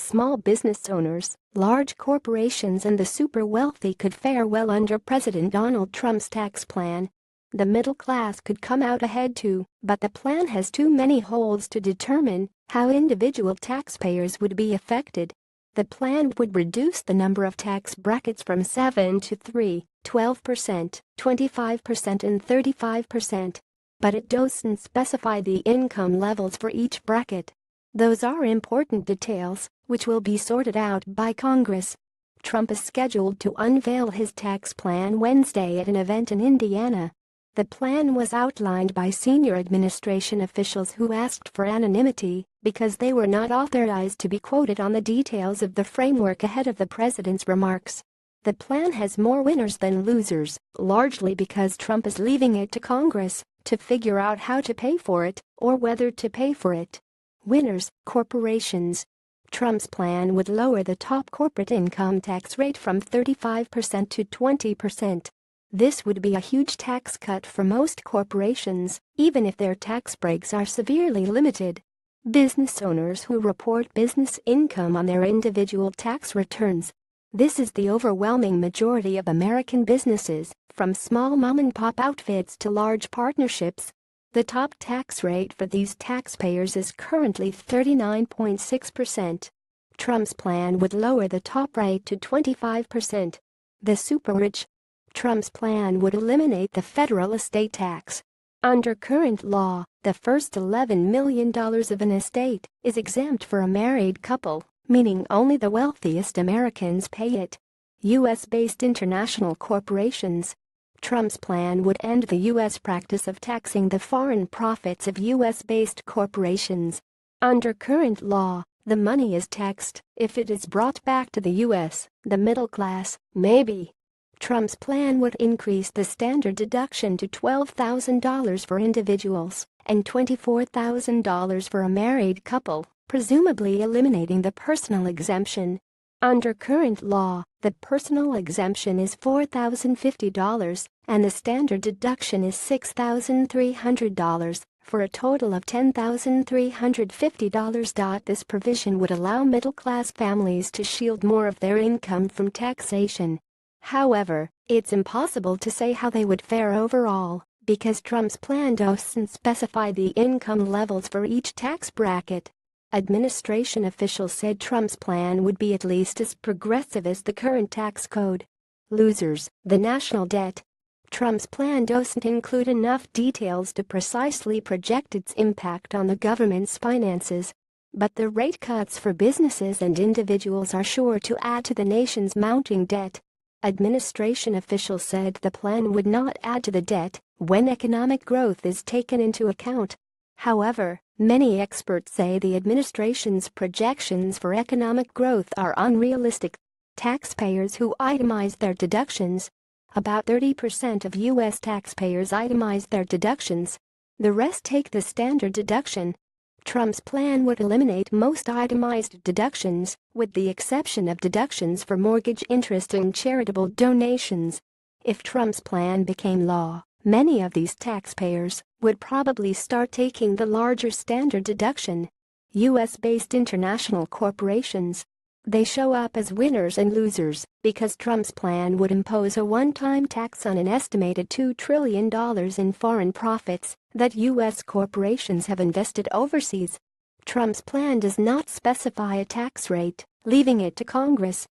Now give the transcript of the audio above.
small business owners, large corporations and the super wealthy could fare well under President Donald Trump's tax plan. The middle class could come out ahead too, but the plan has too many holes to determine how individual taxpayers would be affected. The plan would reduce the number of tax brackets from 7 to 3, 12%, 25% and 35%. But it doesn't specify the income levels for each bracket. Those are important details, which will be sorted out by Congress. Trump is scheduled to unveil his tax plan Wednesday at an event in Indiana. The plan was outlined by senior administration officials who asked for anonymity because they were not authorized to be quoted on the details of the framework ahead of the president's remarks. The plan has more winners than losers, largely because Trump is leaving it to Congress to figure out how to pay for it or whether to pay for it. Winners, corporations. Trump's plan would lower the top corporate income tax rate from 35% to 20%. This would be a huge tax cut for most corporations, even if their tax breaks are severely limited. Business owners who report business income on their individual tax returns. This is the overwhelming majority of American businesses, from small mom-and-pop outfits to large partnerships. The top tax rate for these taxpayers is currently 39.6%. Trump's plan would lower the top rate to 25%. The super-rich. Trump's plan would eliminate the federal estate tax. Under current law, the first $11 million of an estate is exempt for a married couple, meaning only the wealthiest Americans pay it. U.S.-based international corporations. Trump's plan would end the U.S. practice of taxing the foreign profits of U.S.-based corporations. Under current law, the money is taxed if it is brought back to the U.S., the middle class, maybe. Trump's plan would increase the standard deduction to $12,000 for individuals and $24,000 for a married couple, presumably eliminating the personal exemption. Under current law, the personal exemption is $4,050 and the standard deduction is $6,300 for a total of $10,350. This provision would allow middle-class families to shield more of their income from taxation. However, it's impossible to say how they would fare overall because Trump's plan doesn't specify the income levels for each tax bracket. Administration officials said Trump's plan would be at least as progressive as the current tax code. Losers, the national debt. Trump's plan doesn't include enough details to precisely project its impact on the government's finances. But the rate cuts for businesses and individuals are sure to add to the nation's mounting debt. Administration officials said the plan would not add to the debt when economic growth is taken into account. However, many experts say the administration's projections for economic growth are unrealistic. Taxpayers who itemize their deductions. About 30% of U.S. taxpayers itemize their deductions. The rest take the standard deduction. Trump's plan would eliminate most itemized deductions, with the exception of deductions for mortgage interest and charitable donations. If Trump's plan became law, many of these taxpayers would probably start taking the larger standard deduction. U.S.-based international corporations. They show up as winners and losers because Trump's plan would impose a one-time tax on an estimated $2 trillion in foreign profits that U.S. corporations have invested overseas. Trump's plan does not specify a tax rate, leaving it to Congress.